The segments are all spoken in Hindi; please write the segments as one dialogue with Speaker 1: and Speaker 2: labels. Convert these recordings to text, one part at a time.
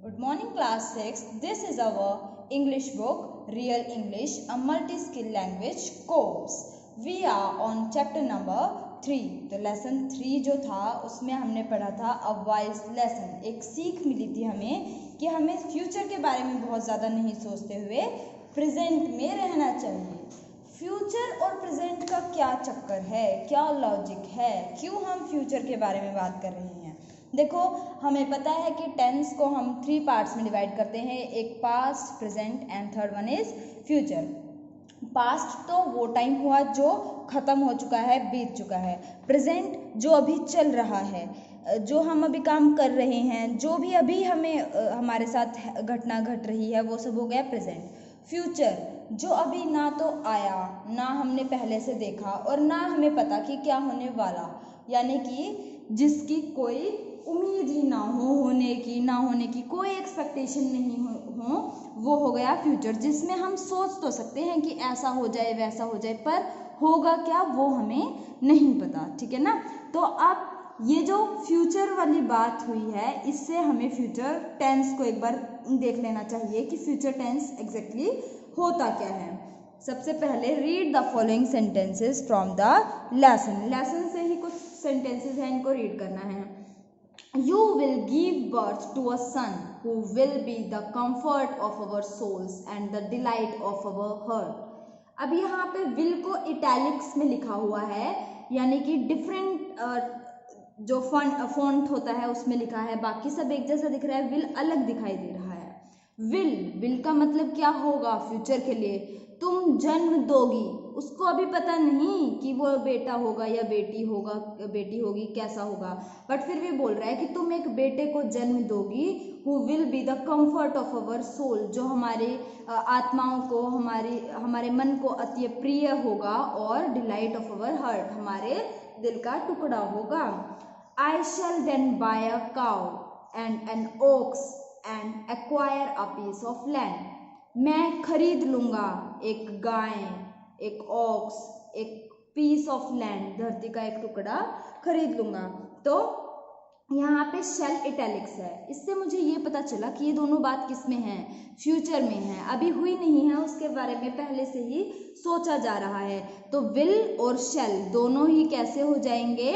Speaker 1: Good morning class 6. This is our English book Real English, a multi-skill language course. We are on chapter number 3. तो lesson 3 जो था उसमें हमने पढ़ा था a wise lesson. एक सीख मिली थी हमें कि हमें फ्यूचर के बारे में बहुत ज़्यादा नहीं सोचते हुए प्रेजेंट में रहना चाहिए. फ्यूचर और प्रेजेंट का क्या चक्कर है, क्या लॉजिक है, क्यों हम फ्यूचर के बारे में बात कर रहे हैं. देखो, हमें पता है कि टेंस को हम 3 पार्ट्स में डिवाइड करते हैं. एक past, present and third one is future. Past तो वो टाइम हुआ जो ख़त्म हो चुका है, बीत चुका है. प्रेजेंट जो अभी चल रहा है, जो हम अभी काम कर रहे हैं, जो भी अभी हमें हमारे साथ घटना घट रही है, वो सब हो गया प्रेजेंट. फ्यूचर जो अभी ना तो आया, ना हमने पहले से देखा और ना हमें पता कि क्या होने वाला, यानी कि जिसकी कोई उम्मीद ही ना हो, होने की ना होने की कोई एक्सपेक्टेशन नहीं हो, वो हो गया फ्यूचर. जिसमें हम सोच तो सकते हैं कि ऐसा हो जाए वैसा हो जाए, पर होगा क्या वो हमें नहीं पता. ठीक है ना. तो अब ये जो फ्यूचर वाली बात हुई है, इससे हमें फ्यूचर टेंस को एक बार देख लेना चाहिए कि फ्यूचर टेंस एग्जैक्टली होता क्या है. सबसे पहले read the following sentences from the lesson. Lesson से ही कुछ सेंटेंसेस हैं, इनको रीड करना है. You will give birth to a son who will be the comfort of our souls and the delight of our heart. अब यहाँ पे will को इटैलिक्स में लिखा हुआ है, यानी कि डिफरेंट जो फॉन्ट होता है उसमें लिखा है. बाकी सब एक जैसा दिख रहा है, will अलग दिखाई दे रहा है. will का मतलब क्या होगा फ्यूचर के लिए. तुम जन्म दोगी, उसको अभी पता नहीं कि वो बेटा होगा या बेटी होगा, बेटी होगी, कैसा होगा, बट फिर भी बोल रहा है कि तुम एक बेटे को जन्म दोगी. Who will be the comfort of our soul, जो हमारे आत्माओं को, हमारे मन को अति प्रिय होगा, और डिलाइट ऑफ अवर हार्ट, हमारे दिल का टुकड़ा होगा. I shall then buy a cow and an ox and acquire a piece of land. मैं खरीद लूँगा एक गाय, एक ऑक्स, एक पीस ऑफ लैंड, धरती का एक टुकड़ा खरीद लूँगा. तो यहाँ पे शेल इटैलिक्स है. इससे मुझे ये पता चला कि ये दोनों बात किस में है, फ्यूचर में है, अभी हुई नहीं है, उसके बारे में पहले से ही सोचा जा रहा है. तो विल और शेल दोनों ही कैसे हो जाएंगे,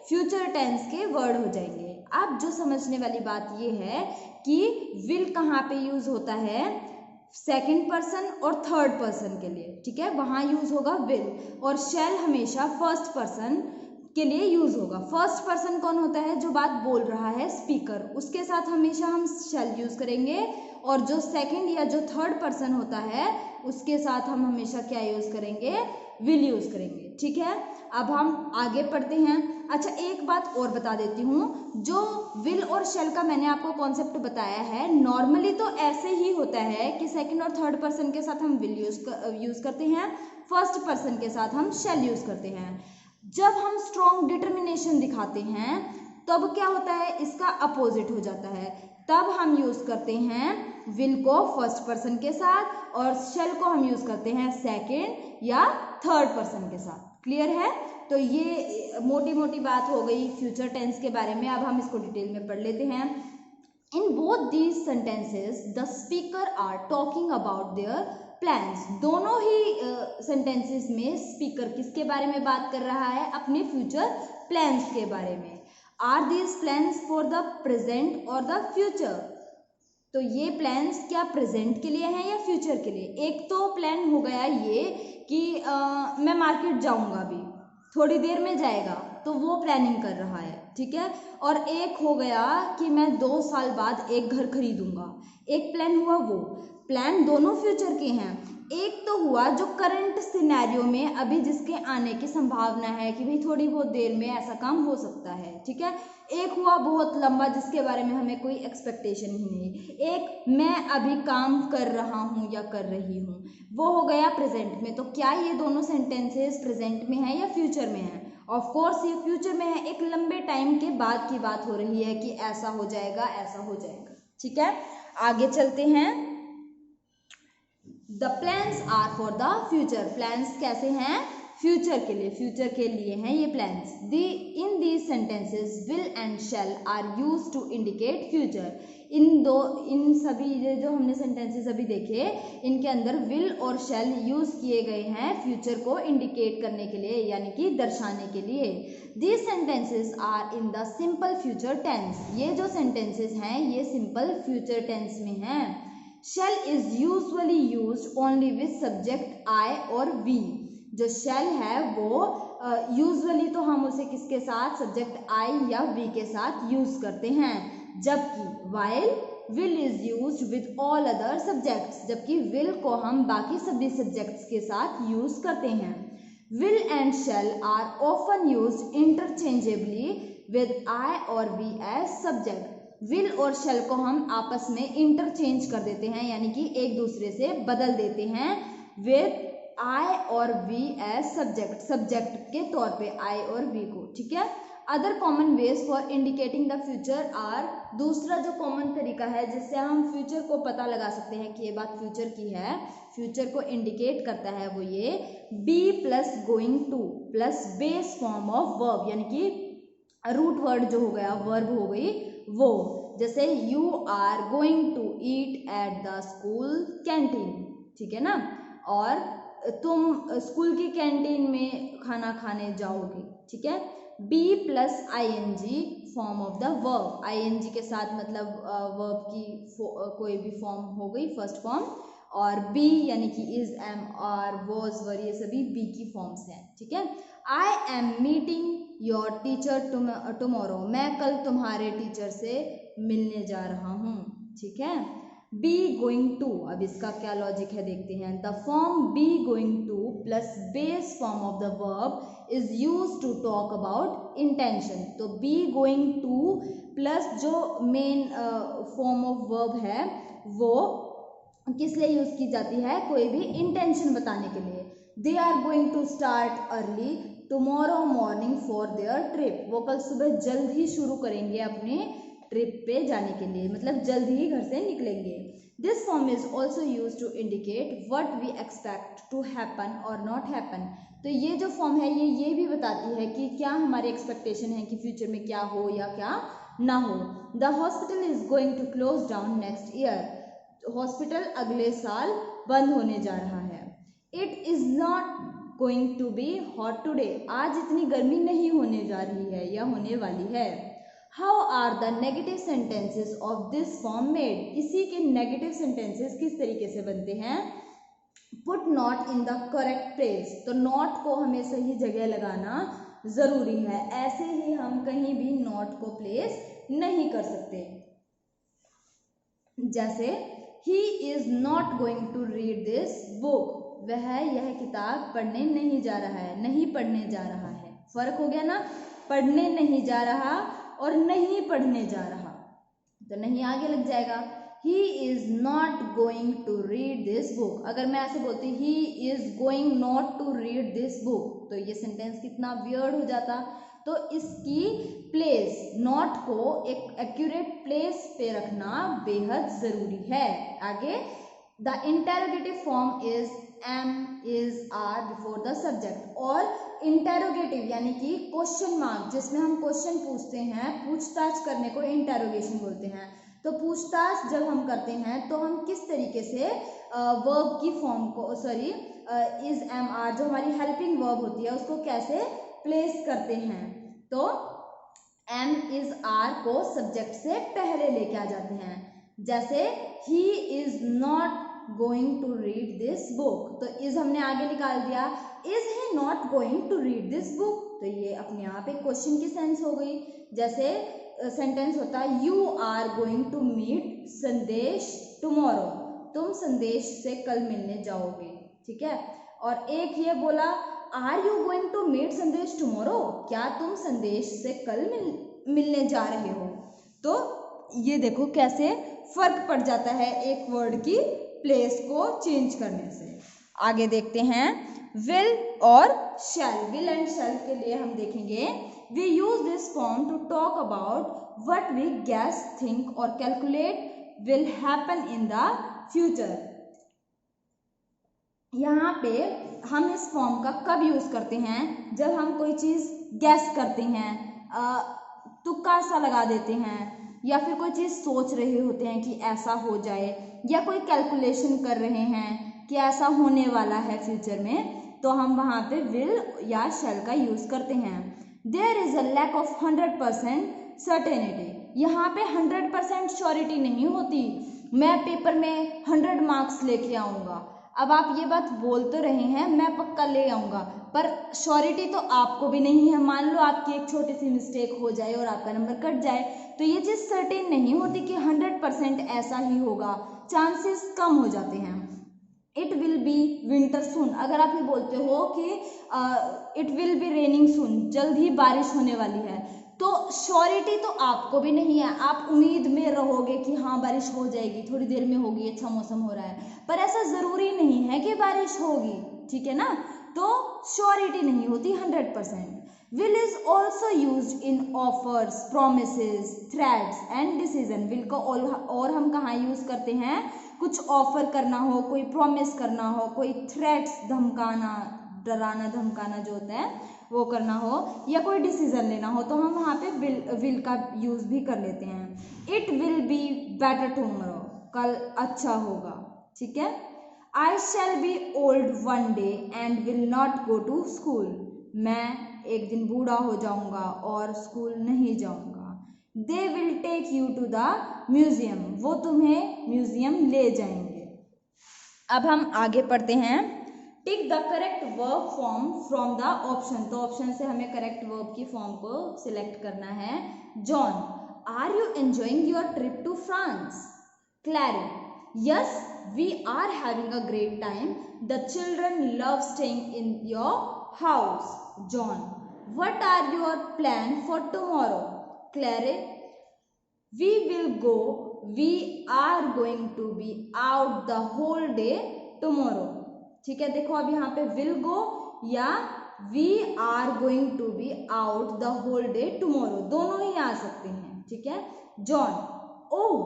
Speaker 1: फ्यूचर टेंस के वर्ड हो जाएंगे. अब जो समझने वाली बात ये है कि विल कहाँ पे यूज होता है, सेकंड पर्सन और थर्ड पर्सन के लिए. ठीक है, वहाँ यूज होगा विल, और शैल हमेशा फर्स्ट पर्सन के लिए यूज होगा. फर्स्ट पर्सन कौन होता है, जो बात बोल रहा है, स्पीकर, उसके साथ हमेशा हम शैल यूज करेंगे. और जो सेकंड या जो थर्ड पर्सन होता है, उसके साथ हम हमेशा क्या यूज करेंगे, विल यूज करेंगे. ठीक है, अब हम आगे पढ़ते हैं. अच्छा, एक बात और बता देती हूँ, जो विल और शेल का मैंने आपको कॉन्सेप्ट बताया है, नॉर्मली तो ऐसे ही होता है कि सेकंड और थर्ड पर्सन के साथ हम विल यूज करते हैं, फर्स्ट पर्सन के साथ हम शेल यूज करते हैं. जब हम स्ट्रॉन्ग डिटर्मिनेशन दिखाते हैं तब क्या होता है, इसका अपोजिट हो जाता है. तब हम यूज करते हैं विल को फर्स्ट पर्सन के साथ, और शेल को हम यूज करते हैं सेकंड या थर्ड पर्सन के साथ. क्लियर है. तो ये मोटी मोटी बात हो गई फ्यूचर टेंस के बारे में. अब हम इसको डिटेल में पढ़ लेते हैं. In both these sentences the speaker are talking about their plans. दोनों ही सेंटेंसेस में स्पीकर किसके बारे में बात कर रहा है, अपने फ्यूचर प्लान्स के बारे में. Are these plans for the present और द फ्यूचर. तो ये प्लान्स क्या प्रेजेंट के लिए हैं या फ्यूचर के लिए. एक तो प्लान हो गया ये कि मैं मार्केट जाऊंगा, अभी थोड़ी देर में जाएगा, तो वो प्लानिंग कर रहा है. ठीक है. और एक हो गया कि मैं 2 साल बाद एक घर खरीदूंगा. एक प्लान हुआ, वो प्लान दोनों फ्यूचर के हैं. एक तो हुआ जो करंट सिनेरियो में अभी जिसके आने की संभावना है कि भाई थोड़ी बहुत देर में ऐसा काम हो सकता है. ठीक है. एक हुआ बहुत लंबा, जिसके बारे में हमें कोई एक्सपेक्टेशन ही नहीं. एक मैं अभी काम कर रहा हूँ या कर रही हूँ, वो हो गया प्रेजेंट में. तो क्या ये दोनों सेंटेंसेस प्रेजेंट में है या फ्यूचर में है. ऑफ कोर्स ये फ्यूचर में है. एक लंबे टाइम के बाद की बात हो रही है कि ऐसा हो जाएगा, ऐसा हो जाएगा. ठीक है, आगे चलते हैं. The plans are for the future. Plans कैसे हैं, फ्यूचर के लिए, फ्यूचर के लिए हैं ये plans. In these sentences will and shall are used to indicate future. इन सभी ये जो हमने सेंटेंसेस अभी देखे, इनके अंदर विल और शैल यूज किए गए हैं फ्यूचर को इंडिकेट करने के लिए, यानी कि दर्शाने के लिए। These sentences are in the simple future tense. ये जो सेंटेंसेस हैं ये सिंपल फ्यूचर टेंस में हैं। Shall is usually used only with subject I और वी। जो शैल है वो यूजुअली तो हम उसे किसके साथ, सब्जेक्ट आई या वी के साथ यूज करते हैं, जबकि while will is used with all other subjects, जबकि विल को हम बाकी सभी सब्जेक्ट्स के साथ यूज करते हैं। Will and shall are often used interchangeably with I और वी एज सब्जेक्ट। विल और शैल को हम आपस में इंटरचेंज कर देते हैं, यानी कि एक दूसरे से बदल देते हैं विद आई और वी एज सब्जेक्ट, सब्जेक्ट के तौर पे आई और वी को, ठीक है। Other common ways for indicating the future are, दूसरा जो कॉमन तरीका है जिससे हम फ्यूचर को पता लगा सकते हैं कि ये बात फ्यूचर की है, फ्यूचर को इंडिकेट करता है, वो ये be plus going to plus base form of verb, यानी कि रूट वर्ड जो हो गया, वर्ब हो गई वो। जैसे you are going to eat at the school canteen, ठीक है ना, और तुम स्कूल की कैंटीन में खाना खाने जाओगे, ठीक है। Be plus I N G form of the verb, I N G के साथ मतलब वर्ब की कोई भी फॉर्म हो गई, फर्स्ट फॉर्म, और बी यानी कि इज, एम, आर, वॉज, वर, ये सभी बी की फॉर्म्स हैं, ठीक है। I am meeting your teacher tomorrow, मैं कल तुम्हारे टीचर से मिलने जा रहा हूँ, ठीक है। बी गोइंग टू, अब इसका क्या लॉजिक है देखते हैं। The form be going to plus base form of the verb is used to talk about intention. तो बी गोइंग टू प्लस जो मेन फॉर्म ऑफ वर्ब है वो किस लिए यूज की जाती है, कोई भी इंटेंशन बताने के लिए। They are going to start early tomorrow morning for their trip, वो कल सुबह जल्द ही शुरू करेंगे अपने ट्रिप पे जाने के लिए, मतलब जल्द ही घर से निकलेंगे। This form is also use to indicate what we expect to happen और नॉट हैपन। तो ये जो फॉर्म है ये भी बताती है कि क्या हमारी एक्सपेक्टेशन है कि फ्यूचर में क्या हो या क्या ना हो। The hospital is going to close down next year, hospital अगले साल बंद होने जा रहा है। It is not going to be hot today, आज इतनी गर्मी नहीं होने जा रही है या होने वाली है। How are the negative sentences of this form made, इसी के नेगेटिव सेंटेंसेस किस तरीके से बनते हैं। Put not in the correct place, तो नॉट को हमें सही जगह लगाना जरूरी है, ऐसे ही हम कहीं भी नॉट को प्लेस नहीं कर सकते। जैसे he is not going to read this book, वह यह किताब पढ़ने नहीं जा रहा है, नहीं पढ़ने जा रहा है, फर्क हो गया ना, पढ़ने नहीं जा रहा और नहीं पढ़ने जा रहा, तो नहीं आगे लग जाएगा। He is not going to read this book, अगर मैं ऐसे बोलती he is going not to read this book, तो ये सेंटेंस कितना वियर्ड हो जाता। तो इसकी प्लेस, नॉट को एक एक्यूरेट प्लेस पे रखना बेहद जरूरी है। आगे, the interrogative form is am, is, are before the subject, और इंटेरोगेटिव यानी कि क्वेश्चन मार्क, जिसमें हम क्वेश्चन पूछते हैं, पूछताछ करने को इंटेरोगेशन बोलते हैं। तो पूछताछ जब हम करते हैं तो हम किस तरीके से वर्ब की फॉर्म को, इज, एम, आर जो हमारी हेल्पिंग वर्ब होती है उसको कैसे प्लेस करते हैं। तो एम, इज, आर को सब्जेक्ट से पहले लेके आ जाते हैं। जैसे he is not going to read this book, तो इज हमने आगे निकाल दिया, is he not going to read this book, तो ये अपने आप एक क्वेश्चन की सेंस हो गई। जैसे सेंटेंस होता है you are going to meet Sandesh tomorrow, तुम संदेश से कल मिलने जाओगे, ठीक है। और एक ये बोला are you going to meet Sandesh tomorrow, क्या तुम संदेश से कल मिलने जा रहे हो। तो ये देखो कैसे फर्क पड़ जाता है एक वर्ड की प्लेस को चेंज करने से। आगे देखते हैं विल और शैल। विल एंड शैल के लिए हम देखेंगे we use this form to talk about what we guess, think और calculate will happen in the future. यहाँ पे हम इस फॉर्म का कब यूज करते हैं, जब हम कोई चीज गैस करते हैं, तुक्का सा लगा देते हैं, या फिर कोई चीज़ सोच रहे होते हैं कि ऐसा हो जाए, या कोई कैलकुलेशन कर रहे हैं कि ऐसा होने वाला है फ्यूचर में, तो हम वहाँ पे विल या शैल का यूज़ करते हैं। There is a lack of 100% certainty, यहाँ पे 100% श्योरिटी नहीं होती। मैं पेपर में 100 मार्क्स लेके आऊँगा, अब आप ये बात बोल तो रहे हैं मैं पक्का ले आऊँगा, पर श्योरिटी तो आपको भी नहीं है। मान लो आपकी एक छोटी सी मिस्टेक हो जाए और आपका नंबर कट जाए, तो ये चीज़ सर्टेन नहीं होती कि 100% ऐसा ही होगा, चांसेस कम हो जाते हैं। इट विल बी विंटर सून, अगर आप ये बोलते हो कि इट विल बी रेनिंग सून, जल्द ही बारिश होने वाली है, तो श्योरिटी तो आपको भी नहीं है। आप उम्मीद में रहोगे कि हाँ बारिश हो जाएगी, थोड़ी देर में होगी, अच्छा मौसम हो रहा है, पर ऐसा ज़रूरी नहीं है कि बारिश होगी, ठीक है ना। तो श्योरिटी नहीं होती 100%। Will is also use in offers, promises, threats and decision. Will को और हम कहाँ यूज़ करते हैं, कुछ ऑफर करना हो, कोई प्रॉमिस करना हो, कोई थ्रेट्स, धमकाना, डराना धमकाना जो होता है वो करना हो, या कोई डिसीजन लेना हो, तो हम वहाँ पे विल का यूज़ भी कर लेते हैं। It will be better tomorrow, कल अच्छा होगा, ठीक है। I shall be old one day and will not go to school, मैं एक दिन बूढ़ा हो जाऊंगा और स्कूल नहीं जाऊंगा। They will take you to the museum, वो तुम्हें म्यूजियम ले जाएंगे। अब हम आगे पढ़ते हैं। Tick the correct verb form from the option, तो ऑप्शन से हमें करेक्ट वर्ब की फॉर्म को सिलेक्ट करना है। John, are you enjoying your trip to France? Clary, yes we are having a great time, the children love staying in your house. John, what are your plan for tomorrow? Clary, we will go, we are going to be out the whole day tomorrow। ठीक है, देखो अब यहाँ पे will go या we are going to be out the whole day tomorrow, दोनों ही आ सकते हैं, ठीक है। John, oh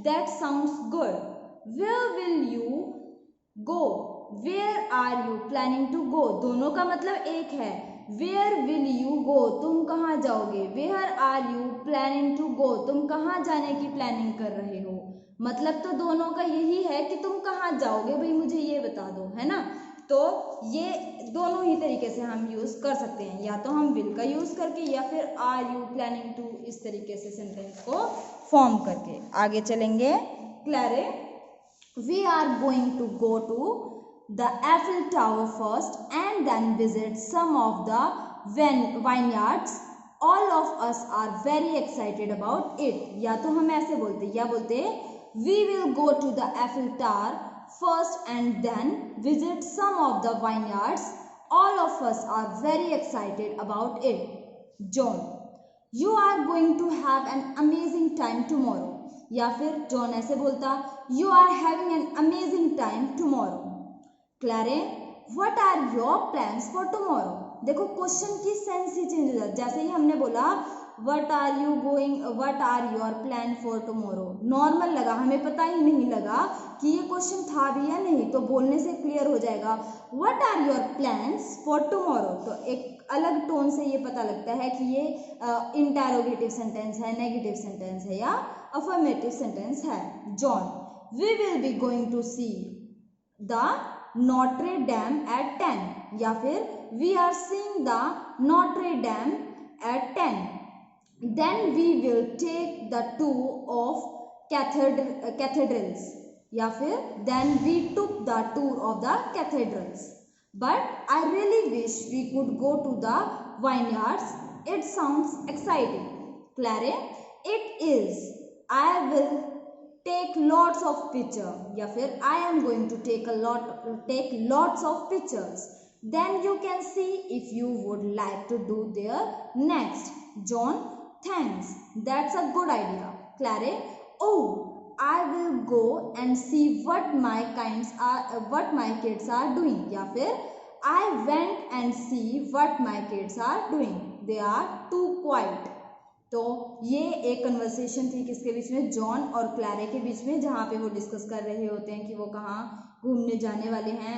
Speaker 1: that sounds good, where will you go, where are you planning to go, दोनों का मतलब एक है। Where will you go, तुम कहाँ जाओगे। Where are you planning to go, तुम कहाँ जाने की प्लानिंग कर रहे हो। मतलब तो दोनों का यही है कि तुम कहाँ जाओगे, भाई मुझे ये बता दो, है ना। तो ये दोनों ही तरीके से हम यूज़ कर सकते हैं, या तो हम will का यूज़ करके, या फिर are you planning to, इस तरीके से सेंटेंस को फॉर्म करके आगे चलेंगे। क्लैरे, we are going to go to the Eiffel Tower first and then visit some of the vineyards. All of us are very excited about it। या तो हम ऐसे बोलते, या बोलते we will go to the Eiffel Tower first and then visit some of the vineyards. All of us are very excited about it। John, you are going to have an amazing time tomorrow। या फिर जॉन ऐसे बोलता, you are having an amazing time tomorrow। क्लैरे, what are your plans for tomorrow? देखो क्वेश्चन की सेंस ही चेंज हो जाती है। जैसे ही हमने बोला what are you going, what are your plan for tomorrow, normal लगा, हमें पता ही नहीं लगा कि ये क्वेश्चन था भी या नहीं, तो बोलने से क्लियर हो जाएगा what are your plans for tomorrow। तो एक अलग टोन से ये पता लगता है कि ये इंटरोगेटिव सेंटेंस है, नेगेटिव सेंटेंस है, या अफर्मेटिव सेंटेंस है। John, we will be going to see the Notre Dame at 10, या फिर we are seeing the Notre Dame at 10, then we will take the tour of cathedrals, या फिर then we took the tour of the cathedrals, but I really wish we could go to the vineyards, it sounds exciting। Claire, it is, I will take lots of picture, या फिर I am going to take lots of pictures, then you can see if you would like to do there next। John, thanks, that's a good idea। Claire, oh I will go and see what my kids are doing, या फिर I went and see what my kids are doing, they are too quiet। तो ये एक कन्वर्सेशन थी किसके बीच में, जॉन और क्लैरे के बीच में, जहाँ पे वो डिस्कस कर रहे होते हैं कि वो कहाँ घूमने जाने वाले हैं।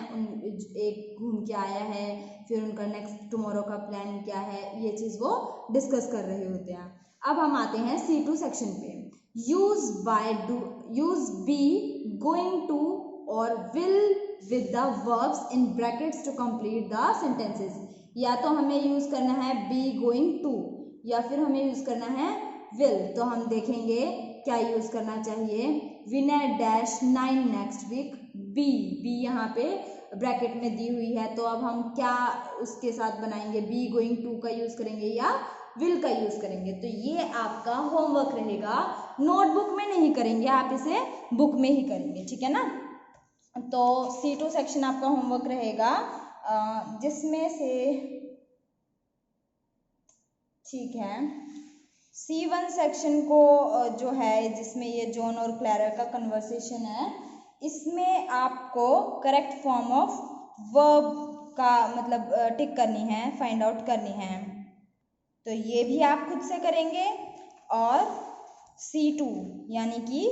Speaker 1: एक घूम के आया है, फिर उनका नेक्स्ट टुमारो का प्लान क्या है, ये चीज़ वो डिस्कस कर रहे होते हैं। अब हम आते हैं C2 सेक्शन पे। Use by do, use be, going to और will with the verbs in brackets to complete the sentences. या तो हमें यूज करना है बी गोइंग टू या फिर हमें यूज करना है विल। तो हम देखेंगे क्या यूज करना चाहिए। विनय डैश 9 नेक्स्ट वीक, बी यहाँ पे ब्रैकेट में दी हुई है, तो अब हम क्या उसके साथ बनाएंगे, बी गोइंग टू का यूज करेंगे या विल का यूज करेंगे। तो ये आपका होमवर्क रहेगा, नोटबुक में नहीं करेंगे, आप इसे बुक में ही करेंगे, ठीक है ना। तो C2 सेक्शन आपका होमवर्क रहेगा, जिसमें से ठीक है C1 सेक्शन को जो है जिसमें ये जॉन और क्लैरा का कन्वर्सेशन है, इसमें आपको करेक्ट फॉर्म ऑफ वर्ब का मतलब टिक करनी है, फाइंड आउट करनी है। तो ये भी आप खुद से करेंगे। और C2 यानी कि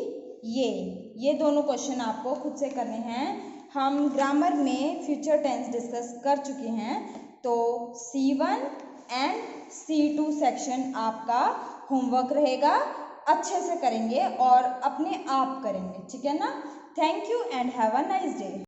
Speaker 1: ये दोनों क्वेश्चन आपको खुद से करने हैं। हम ग्रामर में फ्यूचर टेंस डिस्कस कर चुके हैं, तो C1 एंड C2 सेक्शन आपका होमवर्क रहेगा, अच्छे से करेंगे और अपने आप करेंगे, ठीक है ना। Thank you and have a nice day.